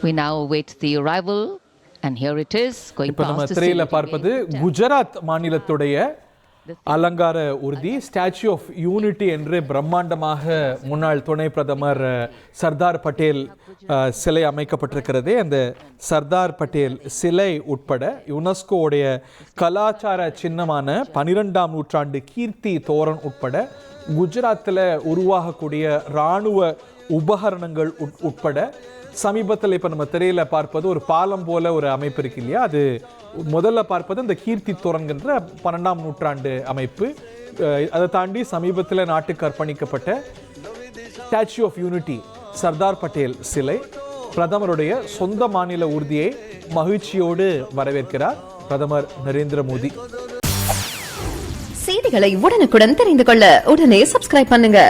We now await the arrival, and here it is going இப்போ நம்ம திரையில பார்ப்பது குஜராத் மாநிலத்துடைய அலங்கார ஊர்தி ஸ்டாச்சு ஆஃப் யூனிட்டி என்று பிரம்மாண்டமாக முன்னாள் துணை பிரதமர் சர்தார் பட்டேல் சிலை அமைக்கப்பட்டிருக்கிறது. அந்த சர்தார் பட்டேல் சிலை உட்பட யுனெஸ்கோவுடைய கலாச்சார சின்னமான 12ஆம் நூற்றாண்டு கீர்த்தி தோரண் உட்பட குஜராத்தில் உருவாகக்கூடிய இராணுவ உபகரணங்கள் உட்பட சமீபத்தில் இப்போ நம்ம திரையில பார்ப்பது ஒரு பாலம் போல ஒரு அமைப்பு இருக்கு இல்லையா, அது முதல்ல பார்ப்பது இந்த கீர்த்தி தோரண்கின்ற 12ஆம் நூற்றாண்டு அமைப்பு. அதை தாண்டி சமீபத்தில் நாட்டுக்கு அர்ப்பணிக்கப்பட்ட statue of unity Sardar Patel சிலை பிரதமருடைய சொந்த மாநில ஊர்தியை மகிழ்ச்சியோடு வரவேற்கிறார் பிரதமர் நரேந்திர மோடி. செய்திகளை உடனுக்குடன் தெரிந்து கொள்ள உடனே சப்ஸ்கிரைப் பண்ணுங்க.